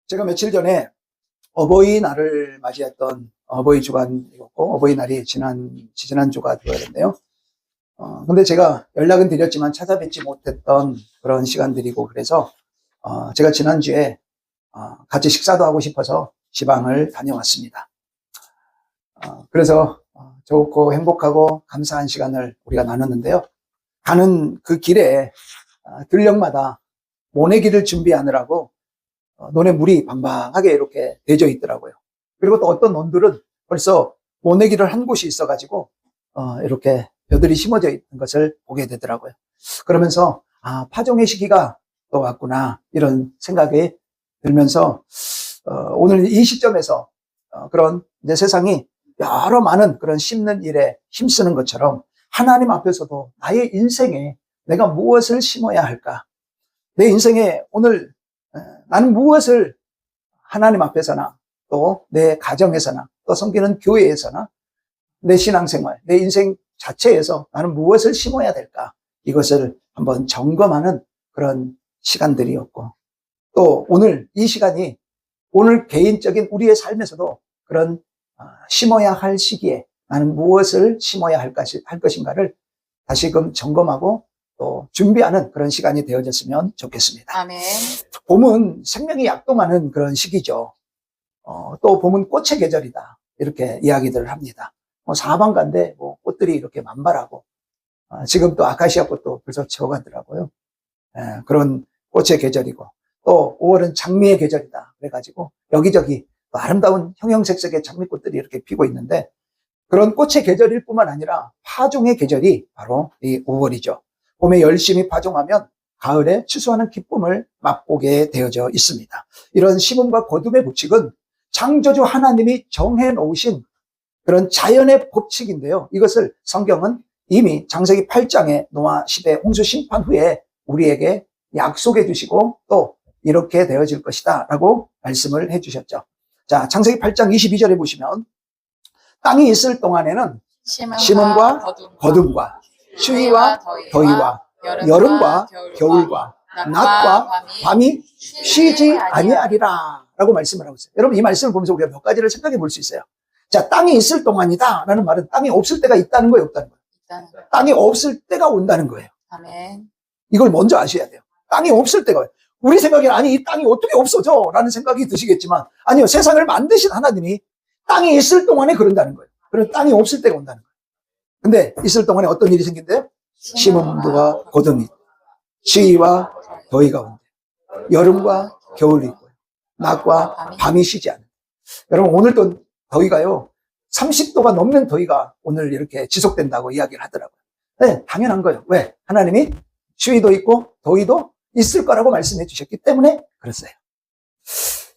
제가 며칠 전에 어버이날을 맞이했던 어버이 주간이었고, 어버이날이 지난주가 되었는데요. 근데 제가 연락은 드렸지만 찾아뵙지 못했던 그런 시간들이고, 그래서, 제가 지난주에, 같이 식사도 하고 싶어서 지방을 다녀왔습니다. 그래서, 좋고 행복하고 감사한 시간을 우리가 나눴는데요. 가는 그 길에, 들녘마다 모내기를 준비하느라고 논에 물이 방방하게 이렇게 되어 있더라고요. 그리고 또 어떤 논들은 벌써 모내기를 한 곳이 있어가지고 이렇게 벼들이 심어져 있는 것을 보게 되더라고요. 그러면서 파종의 시기가 또 왔구나 이런 생각이 들면서 오늘 이 시점에서 그런 이제 세상이 여러 많은 그런 심는 일에 힘쓰는 것처럼 하나님 앞에서도 나의 인생에 내가 무엇을 심어야 할까? 내 인생에 오늘 나는 무엇을 하나님 앞에서나 또 내 가정에서나 또 섬기는 교회에서나 내 신앙생활, 내 인생 자체에서 나는 무엇을 심어야 될까? 이것을 한번 점검하는 그런 시간들이었고, 또 오늘 이 시간이 오늘 개인적인 우리의 삶에서도 그런 심어야 할 시기에 나는 무엇을 심어야 할 것인가를 다시금 점검하고 또 준비하는 그런 시간이 되어졌으면 좋겠습니다. 아멘. 봄은 생명이 약동하는 그런 시기죠. 또 봄은 꽃의 계절이다. 이렇게 이야기들을 합니다. 사방간데 꽃들이 이렇게 만발하고, 지금 또 아카시아 꽃도 벌써 지어가더라고요. 그런 꽃의 계절이고, 또 5월은 장미의 계절이다. 그래가지고 여기저기 아름다운 형형색색의 장미꽃들이 이렇게 피고 있는데, 그런 꽃의 계절일 뿐만 아니라 파종의 계절이 바로 이 5월이죠. 봄에 열심히 파종하면 가을에 추수하는 기쁨을 맛보게 되어져 있습니다. 이런 심음과 거둠의 법칙은 창조주 하나님이 정해 놓으신 그런 자연의 법칙인데요. 이것을 성경은 이미 창세기 8장의 노아 시대 홍수 심판 후에 우리에게 약속해 주시고 또 이렇게 되어질 것이다 라고 말씀을 해 주셨죠. 자, 창세기 8장 22절에 보시면 땅이 있을 동안에는 심음과 거둠과 추위와 더위와 여름과 겨울과 낮과 밤이 쉬지 아니하리라 라고 말씀을 하고 있어요. 여러분, 이 말씀을 보면서 우리가 몇 가지를 생각해 볼 수 있어요. 자, 땅이 있을 동안이다 라는 말은 땅이 없을 때가 있다는 거예요, 없다는 거예요? 땅이 없을 때가 온다는 거예요. 아멘. 이걸 먼저 아셔야 돼요. 땅이 없을 때가, 우리 생각에는 아니 이 땅이 어떻게 없어져? 라는 생각이 드시겠지만, 아니요, 세상을 만드신 하나님이 땅이 있을 동안에 그런다는 거예요. 그래서 땅이 없을 때가 온다는 거예요. 근데 있을 동안에 어떤 일이 생긴대요? 심음과 거둠이, 추위와 더위가 온대. 여름과 겨울이 있고요. 낮과 밤이 쉬지 않는다. 여러분, 오늘도 더위가요, 30도가 넘는 더위가 오늘 이렇게 지속된다고 이야기를 하더라고요. 네, 당연한 거예요. 왜? 하나님이 추위도 있고 더위도 있을 거라고 말씀해 주셨기 때문에 그랬어요.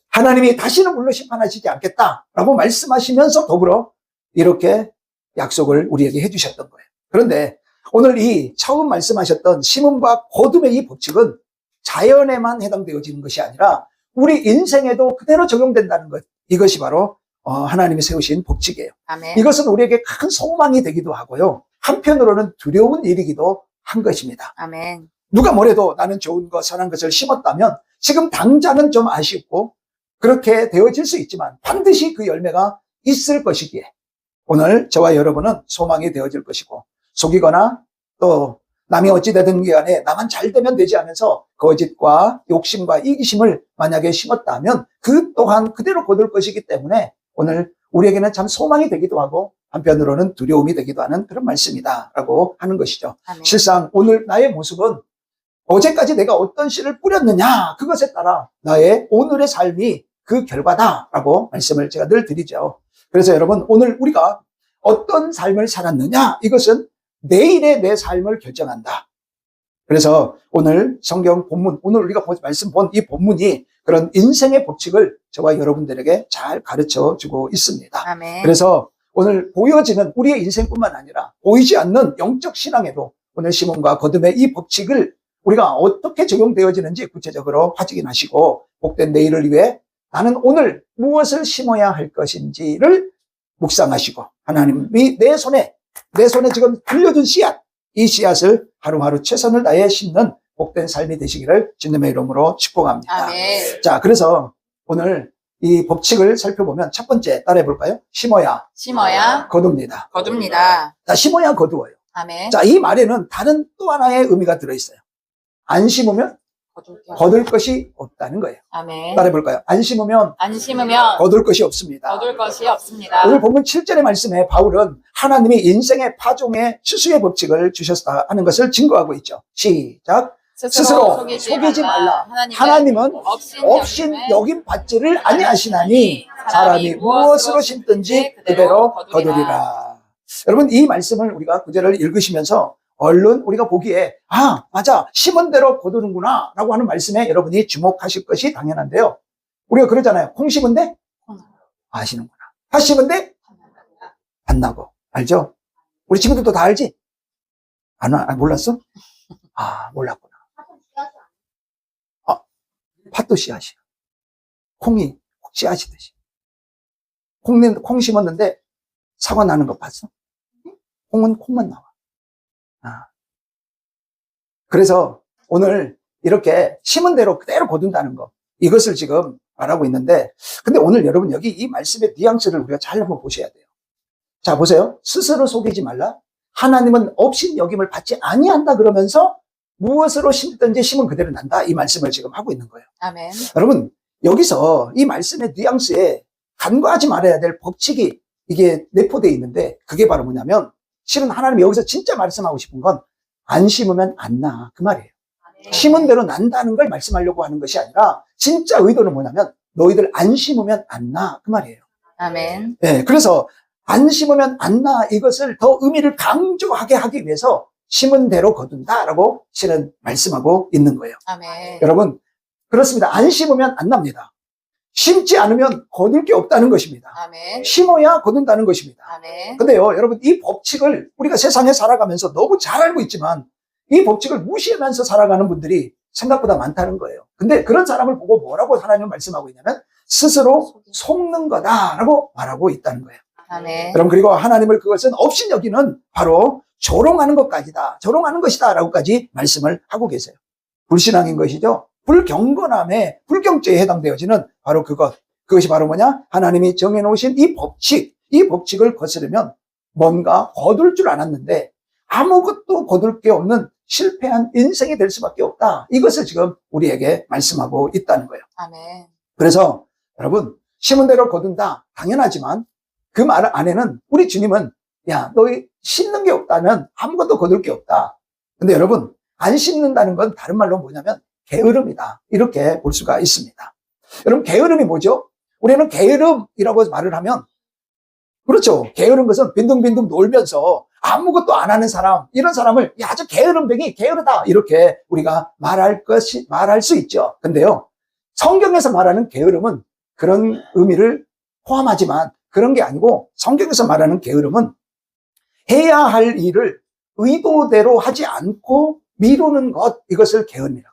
하나님이 다시는 물로 심판하시지 않겠다라고 말씀하시면서 더불어 이렇게 약속을 우리에게 해주셨던 거예요. 그런데 오늘 이 처음 말씀하셨던 심음과 거둠의 이 법칙은 자연에만 해당되어지는 것이 아니라 우리 인생에도 그대로 적용된다는 것. 이것이 바로 하나님이 세우신 법칙이에요. 아멘. 이것은 우리에게 큰 소망이 되기도 하고요, 한편으로는 두려운 일이기도 한 것입니다. 아멘. 누가 뭐래도 나는 좋은 것, 선한 것을 심었다면 지금 당장은 좀 아쉽고 그렇게 되어질 수 있지만 반드시 그 열매가 있을 것이기에 오늘 저와 여러분은 소망이 되어질 것이고, 속이거나 또 남이 어찌되든 간에 나만 잘 되면 되지 하면서 거짓과 욕심과 이기심을 만약에 심었다면 그 또한 그대로 거둘 것이기 때문에 오늘 우리에게는 참 소망이 되기도 하고 한편으로는 두려움이 되기도 하는 그런 말씀이다라고 하는 것이죠. 아멘. 실상 오늘 나의 모습은 어제까지 내가 어떤 씨를 뿌렸느냐, 그것에 따라 나의 오늘의 삶이 그 결과다라고 말씀을 제가 늘 드리죠. 그래서 여러분, 오늘 우리가 어떤 삶을 살았느냐, 이것은 내일의 내 삶을 결정한다. 그래서 오늘 성경 본문, 오늘 우리가 말씀 본 이 본문이 그런 인생의 법칙을 저와 여러분들에게 잘 가르쳐 주고 있습니다. 아멘. 그래서 오늘 보여지는 우리의 인생뿐만 아니라 보이지 않는 영적 신앙에도 오늘 심음과 거둠의 이 법칙을 우리가 어떻게 적용되어지는지 구체적으로 확인하시고 복된 내일을 위해 나는 오늘 무엇을 심어야 할 것인지를 묵상하시고 하나님이 내 손에 지금 들려준 씨앗, 이 씨앗을 하루하루 최선을 다해 심는 복된 삶이 되시기를 주님의 이름으로 축복합니다. 아멘. 자, 그래서 오늘 이 법칙을 살펴보면 첫 번째 따라해 볼까요? 심어야 심어야 거둡니다. 거둡니다. 자, 심어야 거두어요. 아멘. 자, 이 말에는 다른 또 하나의 의미가 들어있어요. 안 심으면 거둘 것이 없다는 거예요. 아멘. 따라해 볼까요? 안 심으면 안 심으면 거둘 것이 없습니다. 거둘 것이 없습니다. 오늘 본문 7절의 말씀에 바울은 하나님이 인생의 파종의 추수의 법칙을 주셨다 하는 것을 증거하고 있죠. 시작. 스스로 속이지 말라. 하나님은 없인 여김 받지를 아니하시나니 사람이 무엇으로 심든지 그대로 거두리라. 여러분, 이 말씀을 우리가 구절을 읽으시면서 얼른 우리가 보기에 아, 맞아, 심은 대로 거두는구나 라고 하는 말씀에 여러분이 주목하실 것이 당연한데요. 우리가 그러잖아요. 콩 심은데 아시는구나. 팥 심은데 안 나고. 알죠? 우리 친구들도 다 알지? 몰랐어? 아, 몰랐구나. 팥도 씨앗이야. 콩이 씨앗이듯이. 콩 심었는데 사과 나는 거 봤어? 콩은 콩만 나와. 그래서 오늘 이렇게 심은 대로 그대로 거둔다는 거, 이것을 지금 말하고 있는데, 근데 오늘 여러분 여기 이 말씀의 뉘앙스를 우리가 잘 한번 보셔야 돼요. 자, 보세요. 스스로 속이지 말라. 하나님은 없인 여김을 받지 아니한다 그러면서 무엇으로 심든지 심은 그대로 난다. 이 말씀을 지금 하고 있는 거예요. 아멘. 여러분, 여기서 이 말씀의 뉘앙스에 간과하지 말아야 될 법칙이 이게 내포되어 있는데, 그게 바로 뭐냐면, 실은 하나님이 여기서 진짜 말씀하고 싶은 건 안 심으면 안 나, 그 말이에요. 심은 대로 난다는 걸 말씀하려고 하는 것이 아니라 진짜 의도는 뭐냐면 너희들 안 심으면 안 나, 그 말이에요. 아멘. 네, 그래서 안 심으면 안 나, 이것을 더 의미를 강조하게 하기 위해서 심은 대로 거둔다라고 실은 말씀하고 있는 거예요. 아멘. 여러분, 그렇습니다. 안 심으면 안 납니다. 심지 않으면 거둘 게 없다는 것입니다. 아멘. 심어야 거둔다는 것입니다. 아멘. 근데요, 여러분, 이 법칙을 우리가 세상에 살아가면서 너무 잘 알고 있지만 이 법칙을 무시하면서 살아가는 분들이 생각보다 많다는 거예요. 근데 그런 사람을 보고 뭐라고 하나님은 말씀하고 있냐면 스스로 속는 거다라고 말하고 있다는 거예요. 아멘. 여러분, 그리고 하나님을 그것은 없인 여기는 바로 조롱하는 것까지다, 조롱하는 것이다 라고까지 말씀을 하고 계세요. 불신앙인 것이죠. 불경건함에, 불경죄에 해당되어지는 바로 그것이 바로 뭐냐? 하나님이 정해놓으신 이 법칙을 거스르면 뭔가 거둘 줄 알았는데 아무것도 거둘 게 없는 실패한 인생이 될 수밖에 없다. 이것을 지금 우리에게 말씀하고 있다는 거예요. 아멘. 그래서 여러분, 심은 대로 거둔다, 당연하지만 그 말 안에는 우리 주님은 야, 너희 심는 게 없다면 아무것도 거둘 게 없다. 근데 여러분, 안 심는다는 건 다른 말로 뭐냐면 게으름이다, 이렇게 볼 수가 있습니다. 여러분, 게으름이 뭐죠? 우리는 게으름이라고 말을 하면, 그렇죠, 게으른 것은 빈둥빈둥 놀면서 아무것도 안 하는 사람, 이런 사람을 야, 저 게으름뱅이, 게으르다, 이렇게 우리가 말할 수 있죠. 근데요, 성경에서 말하는 게으름은 그런 의미를 포함하지만 그런 게 아니고, 성경에서 말하는 게으름은 해야 할 일을 의도대로 하지 않고 미루는 것, 이것을 게으름이라고.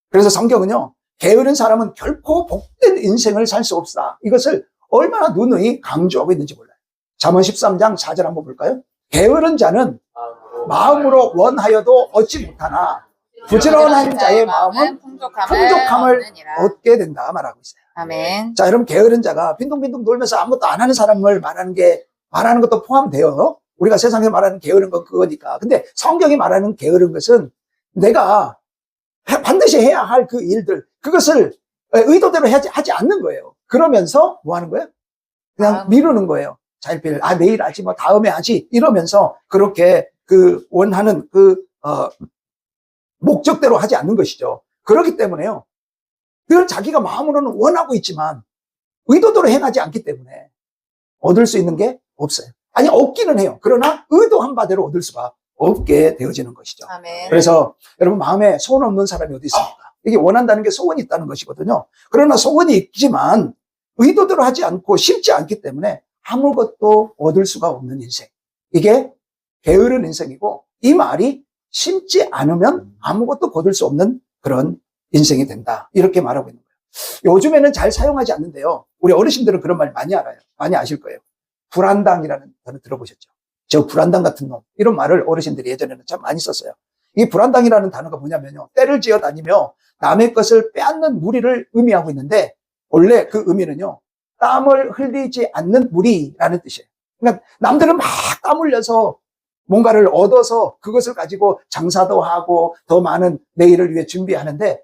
그래서 성경은요, 게으른 사람은 결코 복된 인생을 살 수 없다, 이것을 얼마나 누누이 강조하고 있는지 몰라요. 잠언 13장 4절 한번 볼까요? 게으른 자는 마음으로 원하여도 얻지 못하나 부지런한 자의 마음은 풍족함을 얻게 된다 말하고 있어요. 아멘. 자, 여러분, 게으른 자가 빈둥빈둥 놀면서 아무것도 안 하는 사람을 말하는 것도 포함돼요. 우리가 세상에 말하는 게으른 건 그거니까. 근데 성경이 말하는 게으른 것은 내가 반드시 해야 할 그 일들, 그것을 의도대로 하지 않는 거예요. 그러면서 뭐 하는 거예요? 그냥 미루는 거예요. 자일필, 내일 하지, 뭐 다음에 하지, 이러면서 그렇게 원하는 목적대로 하지 않는 것이죠. 그렇기 때문에요, 늘 자기가 마음으로는 원하고 있지만 의도대로 행하지 않기 때문에 얻을 수 있는 게 없어요. 아니, 얻기는 해요. 그러나 의도한 바대로 얻을 수가 없게 되어지는 것이죠. 아멘. 그래서 여러분, 마음에 소원 없는 사람이 어디 있습니까? 이게 원한다는 게 소원이 있다는 것이거든요. 그러나 소원이 있지만 의도대로 하지 않고 심지 않기 때문에 아무것도 얻을 수가 없는 인생, 이게 게으른 인생이고, 이 말이 심지 않으면 아무것도 거둘 수 없는 그런 인생이 된다, 이렇게 말하고 있는 거예요. 요즘에는 잘 사용하지 않는데요, 우리 어르신들은 그런 말 많이 알아요. 많이 아실 거예요. 불안당이라는 단어 들어보셨죠? 저 불안당 같은 놈, 이런 말을 어르신들이 예전에는 참 많이 썼어요. 이 불안당이라는 단어가 뭐냐면요. 때를 지어 다니며 남의 것을 빼앗는 무리를 의미하고 있는데 원래 그 의미는요. 땀을 흘리지 않는 무리라는 뜻이에요. 그러니까 남들은 막 땀 흘려서 뭔가를 얻어서 그것을 가지고 장사도 하고 더 많은 내일을 위해 준비하는데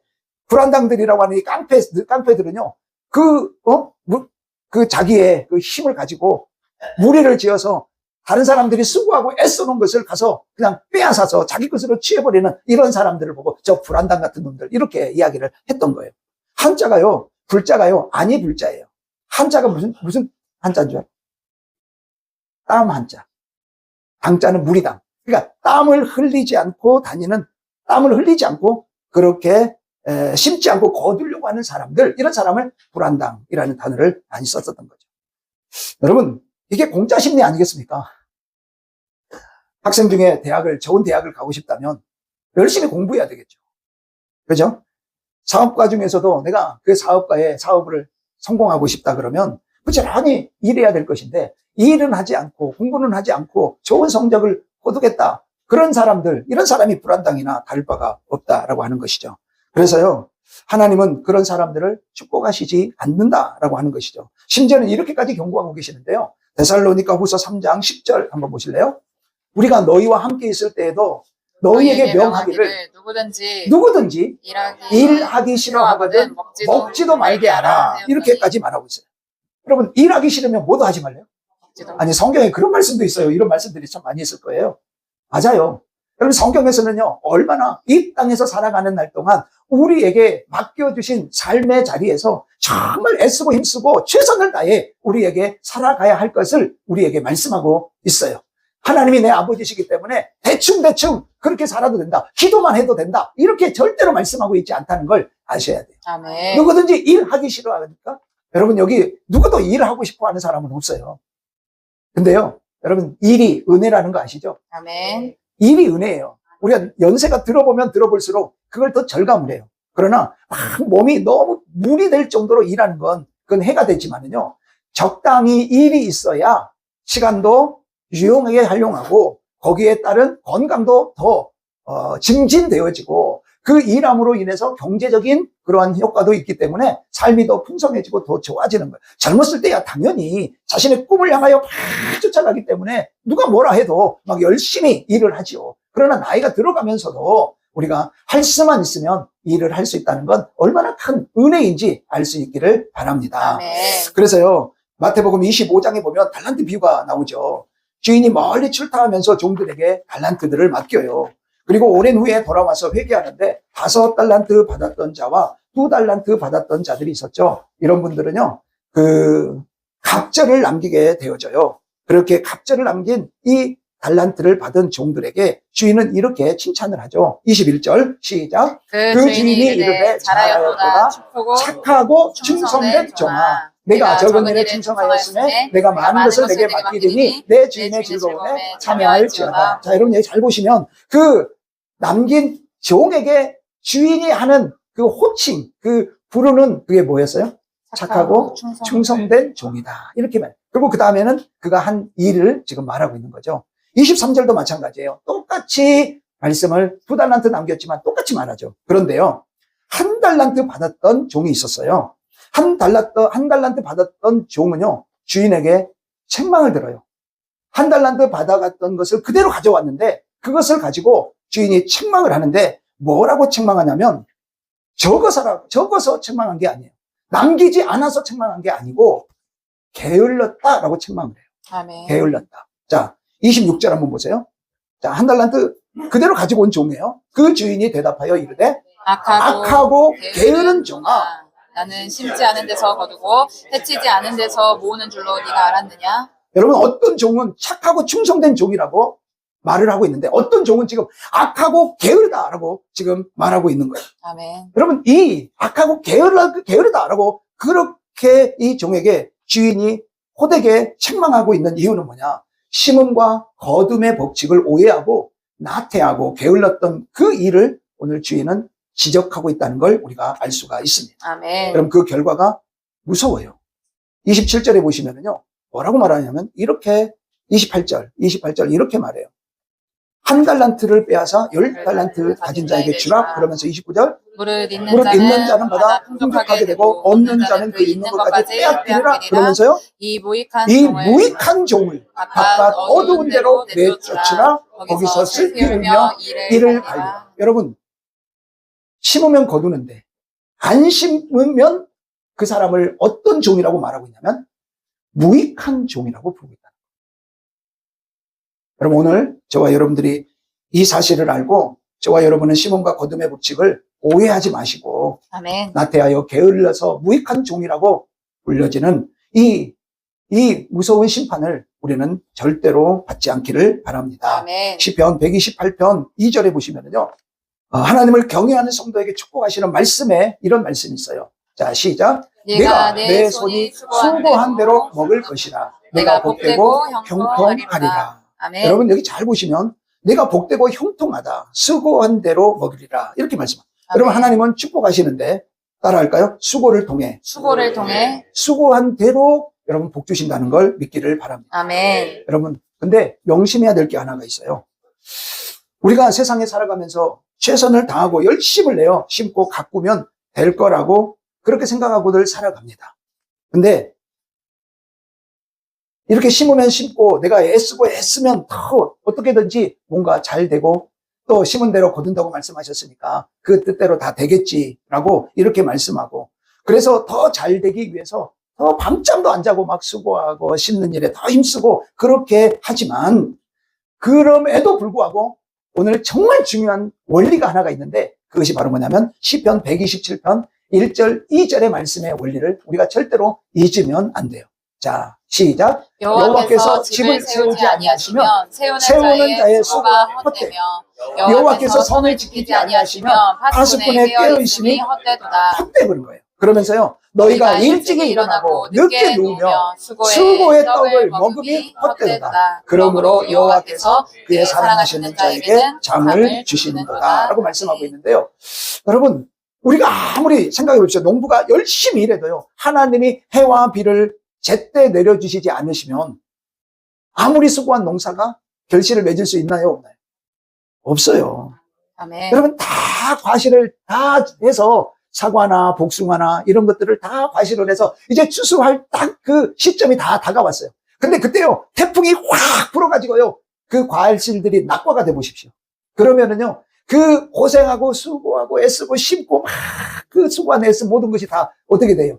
불안당들이라고 하는 이 깡패들은요. 그 자기의 그 힘을 가지고 무리를 지어서 다른 사람들이 수고하고 애써놓은 것을 가서 그냥 빼앗아서 자기 것으로 취해버리는 이런 사람들을 보고 저 불안당 같은 놈들 이렇게 이야기를 했던 거예요. 한자가요, 불자가요, 아니 불자예요. 한자가 무슨 한자인 줄 알아요? 땀 한자. 당자는 무리당. 그러니까 땀을 흘리지 않고 그렇게 심지 않고 거두려고 하는 사람들, 이런 사람을 불안당이라는 단어를 많이 썼었던 거죠. 여러분, 이게 공짜 심리 아니겠습니까? 학생 중에 좋은 대학을 가고 싶다면 열심히 공부해야 되겠죠. 그죠? 사업가 중에서도 내가 그 사업가의 사업을 성공하고 싶다 그러면 부지런히 일해야 될 것인데 일은 하지 않고 공부는 하지 않고 좋은 성적을 거두겠다. 그런 사람들, 이런 사람이 불안당이나 다를 바가 없다라고 하는 것이죠. 그래서요, 하나님은 그런 사람들을 축복하시지 않는다라고 하는 것이죠. 심지어는 이렇게까지 경고하고 계시는데요. 데살로니가 후서 3장 10절 한번 보실래요? 우리가 너희와 함께 있을 때에도 너희에게 명하기를 누구든지 일하기 싫어하거든 먹지도 말게 하라. 이렇게까지 말하고 있어요. 여러분, 일하기 싫으면 뭐도 하지 말래요? 아니, 성경에 그런 말씀도 있어요. 이런 말씀들이 참 많이 있을 거예요. 맞아요. 여러분, 성경에서는요, 얼마나 이 땅에서 살아가는 날 동안 우리에게 맡겨주신 삶의 자리에서 정말 애쓰고 힘쓰고 최선을 다해 우리에게 살아가야 할 것을 우리에게 말씀하고 있어요. 하나님이 내 아버지시기 때문에 대충 그렇게 살아도 된다. 기도만 해도 된다. 이렇게 절대로 말씀하고 있지 않다는 걸 아셔야 돼요. 아멘. 누구든지 일하기 싫어하니까 여러분, 여기 누구도 일을 하고 싶어 하는 사람은 없어요. 근데요, 여러분, 일이 은혜라는 거 아시죠? 아멘. 일이 은혜예요. 우리가 연세가 들어보면 들어볼수록 그걸 더 절감을 해요. 그러나 몸이 너무 무리 될 정도로 일하는 건 그건 해가 되지만은요, 적당히 일이 있어야 시간도 유용하게 활용하고 거기에 따른 건강도 더 증진되어지고 그 일함으로 인해서 경제적인 그러한 효과도 있기 때문에 삶이 더 풍성해지고 더 좋아지는 거예요. 젊었을 때야 당연히 자신의 꿈을 향하여 막 쫓아가기 때문에 누가 뭐라 해도 막 열심히 일을 하지요. 그러나 나이가 들어가면서도 우리가 할 수만 있으면 일을 할 수 있다는 건 얼마나 큰 은혜인지 알 수 있기를 바랍니다. 아멘. 그래서요, 마태복음 25장에 보면 달란트 비유가 나오죠. 주인이 멀리 출타하면서 종들에게 달란트들을 맡겨요. 그리고 오랜 후에 돌아와서 회개하는데 5달란트 받았던 자와 2달란트 받았던 자들이 있었죠. 이런 분들은요, 그 갑절을 남기게 되어져요. 그렇게 갑절을 남긴 이 달란트를 받은 종들에게 주인은 이렇게 칭찬을 하죠. 21절 시작. 그 주인이 이르되 잘하였도다 착하고 충성된 종아, 내가 적은 일에 충성하였으며 내가 많은 것을 내게 맡기리니 내 주인의 즐거움에 참여할지어다. 자, 여러분 여기 잘 보시면 그 남긴 종에게 주인이 하는 그 호칭, 그 부르는 그게 뭐였어요? 착하고 충성된 종이다. 이렇게 말. 그리고 그 다음에는 그가 한 일을 지금 말하고 있는 거죠. 23절도 마찬가지예요. 똑같이 말씀을 2달란트 남겼지만 똑같이 말하죠. 그런데요, 1달란트 받았던 종이 있었어요. 한 달란트 받았던 종은요, 주인에게 책망을 들어요. 1달란트 받아갔던 것을 그대로 가져왔는데 그것을 가지고 주인이 책망을 하는데 뭐라고 책망하냐면 적어서 책망한 게 아니에요. 남기지 않아서 책망한 게 아니고 게을렀다라고 책망을 해요. 아멘. 게을렀다. 자, 26절 한번 보세요. 자, 1달란트 그대로 가지고 온 종이에요. 그 주인이 대답하여 이르되 악하고 게으른 종아, 나는 심지 않은 데서 거두고 해치지 않은 데서 모으는 줄로 네가 알았느냐? 여러분, 어떤 종은 착하고 충성된 종이라고 말을 하고 있는데 어떤 종은 지금 악하고 게으르다라고 지금 말하고 있는 거예요. 아멘. 여러분, 이 악하고 게으르다라고 그렇게 이 종에게 주인이 호되게 책망하고 있는 이유는 뭐냐? 심음과 거둠의 법칙을 오해하고 나태하고 게을렀던 그 일을 오늘 주인은 지적하고 있다는 걸 우리가 알 수가 있습니다. 아멘. 그럼 그 결과가 무서워요. 27절에 보시면은요, 뭐라고 말하냐면 이렇게 28절 이렇게 말해요. 한 달란트를 빼앗아 10달란트 가진 자에게 주라. 그러면서 29절 무릇 있는 자는 받아 풍족하게 되고 없는 자는 그 있는 것까지 빼앗기리라. 그러면서요, 이 무익한 이 무익한 종을 바깥 어두운 데로 내쫓으라. 거기서 슬피 울며 이를 갈리라. 여러분, 심으면 거두는데 안 심으면 그 사람을 어떤 종이라고 말하고 있냐면 무익한 종이라고 부르고 있다. 여러분, 오늘 저와 여러분들이 이 사실을 알고 저와 여러분은 심음과 거둠의 법칙을 오해하지 마시고 아멘. 나태하여 게을러서 무익한 종이라고 불려지는 이 무서운 심판을 우리는 절대로 받지 않기를 바랍니다. 아멘. 시편 128편 2절에 보시면요, 하나님을 경외하는 성도에게 축복하시는 말씀에 이런 말씀이 있어요. 자, 시작. 내가 내 손이 수고한 대로 먹을 것이라. 내가 복되고 형통하리라. 아멘. 여러분, 여기 잘 보시면 내가 복되고 형통하다, 수고한 대로 먹으리라, 이렇게 말씀합니다. 여러분, 하나님은 축복하시는데 따라할까요? 수고를 통해 수고한 대로 여러분 복 주신다는 걸 믿기를 바랍니다. 아멘. 여러분, 근데 명심해야 될 게 하나가 있어요. 우리가 세상에 살아가면서 최선을 다하고 열심을 내어 심고 가꾸면 될 거라고 그렇게 생각하고들 살아갑니다. 근데 이렇게 심으면 심고 내가 애쓰고 애쓰면 더 어떻게든지 뭔가 잘 되고 또 심은 대로 거둔다고 말씀하셨으니까 그 뜻대로 다 되겠지라고 이렇게 말씀하고, 그래서 더 잘 되기 위해서 더 밤잠도 안 자고 막 수고하고 심는 일에 더 힘쓰고 그렇게 하지만, 그럼에도 불구하고 오늘 정말 중요한 원리가 하나가 있는데 그것이 바로 뭐냐면 시편 127편 1절 2절의 말씀의 원리를 우리가 절대로 잊으면 안 돼요. 자, 시작. 여호와께서 집을 세우지 아니하시면 세우는 자의 수고가 헛되며 여호와께서 성을 지키지 아니하시면 파수꾼의 깨어있음이 헛되버린 거예요. 그러면서요, 너희가 일찍이 일어나고 늦게 누우며 수고의 떡을 먹음이 헛되도다. 그러므로 여호와께서 그의 사랑하시는 자에게 잠을 주시는 거다라고 말씀하고 있는데요. 여러분, 우리가 아무리 생각해 보십시오. 농부가 열심히 일해도요, 하나님이 해와 비를 제때 내려주시지 않으시면 아무리 수고한 농사가 결실을 맺을 수 있나요? 없나요? 없어요. 아멘. 여러분, 다 과실을 다 해서 사과나 복숭아나 이런 것들을 다 과실을 해서 이제 추수할 딱 그 시점이 다 다가왔어요. 근데 그때요, 태풍이 확 불어가지고요, 그 과실들이 낙과가 돼 보십시오. 그러면은요, 그 고생하고 수고하고 애쓰고 심고 막 그 수고한 애쓰 모든 것이 다 어떻게 돼요?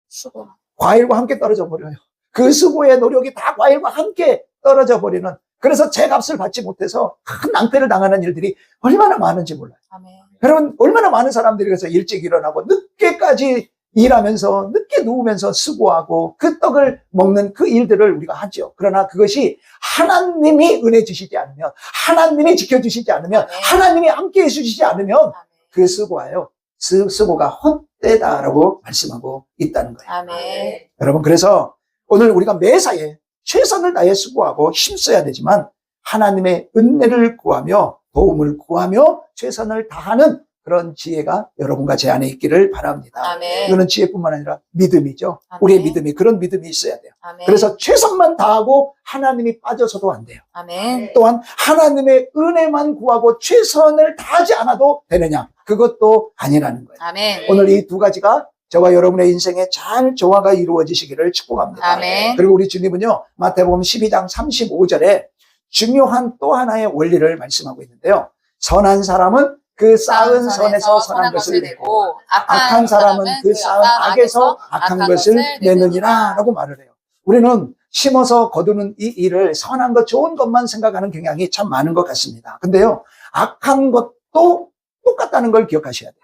수고. 과일과 함께 떨어져 버려요. 그 수고의 노력이 다 과일과 함께 떨어져 버리는, 그래서 제값을 받지 못해서 큰 낭패를 당하는 일들이 얼마나 많은지 몰라요. 아멘. 여러분, 얼마나 많은 사람들이 그래서 일찍 일어나고 늦게까지 일하면서 늦게 누우면서 수고하고 그 떡을 먹는 그 일들을 우리가 하죠. 그러나 그것이 하나님이 은혜 주시지 않으면, 하나님이 지켜주시지 않으면, 하나님이 함께 해주시지 않으면 그 수고가 헛되다라고 말씀하고 있다는 거예요. 아멘. 여러분, 그래서 오늘 우리가 매사에 최선을 다해 수고하고 힘써야 되지만 하나님의 은혜를 구하며 도움을 구하며 최선을 다하는 그런 지혜가 여러분과 제 안에 있기를 바랍니다. 아멘. 이거는 지혜뿐만 아니라 믿음이죠. 아멘. 우리의 믿음이, 그런 믿음이 있어야 돼요. 아멘. 그래서 최선만 다하고 하나님이 빠져서도 안 돼요. 아멘. 또한 하나님의 은혜만 구하고 최선을 다하지 않아도 되느냐? 그것도 아니라는 거예요. 아멘. 오늘 이 두 가지가 저와 여러분의 인생에 잘 조화가 이루어지시기를 축복합니다. 아멘. 그리고 우리 주님은요, 마태복음 12장 35절에 중요한 또 하나의 원리를 말씀하고 있는데요. 선한 사람은 그 쌓은 선에서 선한 것을 내고 악한 사람은 그 쌓은 악에서 악한 것을 내느니라 라고 말을 해요. 우리는 심어서 거두는 이 일을 선한 것, 좋은 것만 생각하는 경향이 참 많은 것 같습니다. 근데요, 악한 것도 똑같다는 걸 기억하셔야 돼요.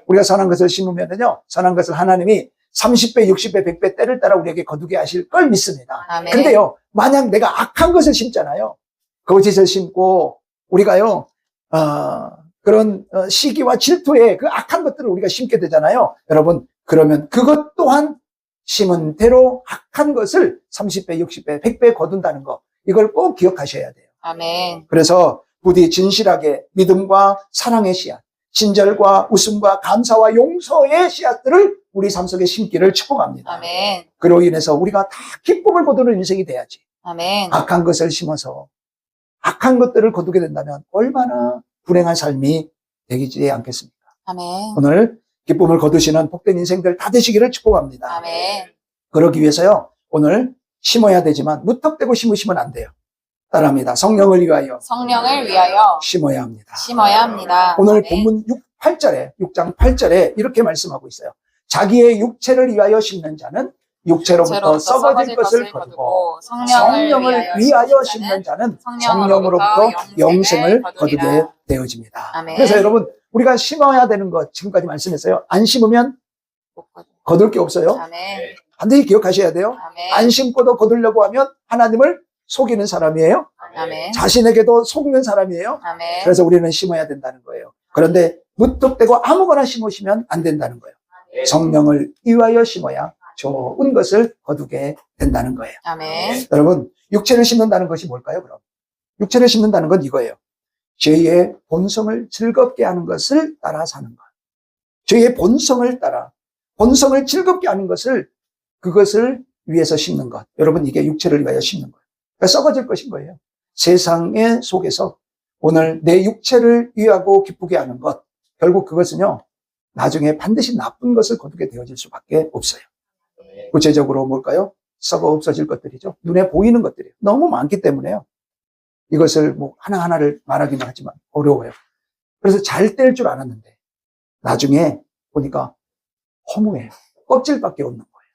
우리가 선한 것을 심으면요, 선한 것을 하나님이 30배, 60배, 100배 때를 따라 우리에게 거두게 하실 걸 믿습니다. 아멘. 근데요, 만약 내가 악한 것을 심잖아요. 거짓을 심고 우리가요, 그런 시기와 질투에 그 악한 것들을 우리가 심게 되잖아요. 여러분, 그러면 그것 또한 심은 대로 악한 것을 30배, 60배, 100배 거둔다는 거, 이걸 꼭 기억하셔야 돼요. 아멘. 그래서 부디 진실하게 믿음과 사랑의 씨앗, 친절과 웃음과 감사와 용서의 씨앗들을 우리 삶 속에 심기를 축복합니다. 아멘. 그로 인해서 우리가 다 기쁨을 거두는 인생이 돼야지. 아멘. 악한 것을 심어서 악한 것들을 거두게 된다면 얼마나 불행한 삶이 되지 않겠습니까? 아멘. 오늘 기쁨을 거두시는 복된 인생들 다 되시기를 축복합니다. 아멘. 그러기 위해서요, 오늘 심어야 되지만 무턱대고 심으시면 안 돼요. 따라합니다. 성령을 위하여 성령을 위하여 심어야 합니다. 심어야 합니다. 오늘 아멘. 본문 6장 8절에 이렇게 말씀하고 있어요. 자기의 육체를 위하여 심는 자는 육체로부터 썩어질 것을 거두고 성령을 위하여 심는 자는 성령으로부터 영생을 거두게 되어집니다. 아멘. 그래서 여러분, 우리가 심어야 되는 것 지금까지 말씀했어요. 안 심으면 거둘 게 없어요. 아멘. 반드시 기억하셔야 돼요. 아멘. 안 심고도 거두려고 하면 하나님을 속이는 사람이에요. 아멘. 자신에게도 속는 사람이에요. 아멘. 그래서 우리는 심어야 된다는 거예요. 그런데 무턱대고 아무거나 심으시면 안 된다는 거예요. 성령을 위하여 심어야 좋은 것을 거두게 된다는 거예요. 아멘. 여러분, 육체를 심는다는 것이 뭘까요, 그럼? 육체를 심는다는 건 이거예요. 죄의 본성을 즐겁게 하는 것을 따라 사는 것. 죄의 본성을 따라, 본성을 즐겁게 하는 것을, 그것을 위해서 심는 것. 여러분, 이게 육체를 위하여 심는 거예요. 그러니까 썩어질 것인 거예요. 세상의 속에서 오늘 내 육체를 위하고 기쁘게 하는 것. 결국 그것은요, 나중에 반드시 나쁜 것을 거두게 되어질 수밖에 없어요. 구체적으로 뭘까요? 썩어 없어질 것들이죠. 눈에 보이는 것들이 너무 많기 때문에요. 이것을 뭐 하나하나를 말하기는 하지만 어려워요. 그래서 잘 뗄 줄 알았는데 나중에 보니까 허무해요. 껍질밖에 없는 거예요.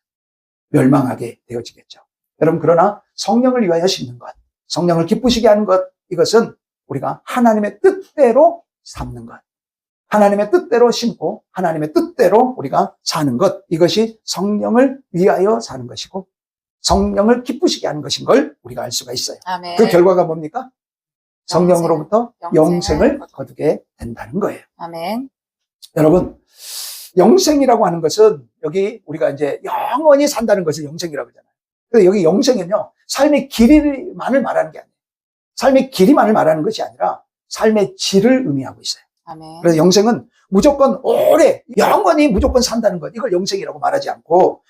멸망하게 되어지겠죠. 여러분, 그러나 성령을 위하여 심는 것, 성령을 기쁘시게 하는 것, 이것은 우리가 하나님의 뜻대로 삼는 것, 하나님의 뜻대로 심고 하나님의 뜻대로 우리가 사는 것, 이것이 성령을 위하여 사는 것이고 성령을 기쁘시게 하는 것인 걸 우리가 알 수가 있어요. 아멘. 그 결과가 뭡니까? 성령으로부터 영생을 영생을 거두게 된다는 거예요. 아멘. 여러분, 영생이라고 하는 것은 여기 우리가 이제 영원히 산다는 것을 영생이라고 하잖아요. 근데 여기 영생은요, 삶의 길이만을 말하는 게 아니에요. 삶의 길이만을 말하는 것이 아니라 삶의 질을 의미하고 있어요. 아멘. 그래서 영생은 무조건 오래, 영원히 무조건 산다는 것, 이걸 영생이라고 말하지 않고,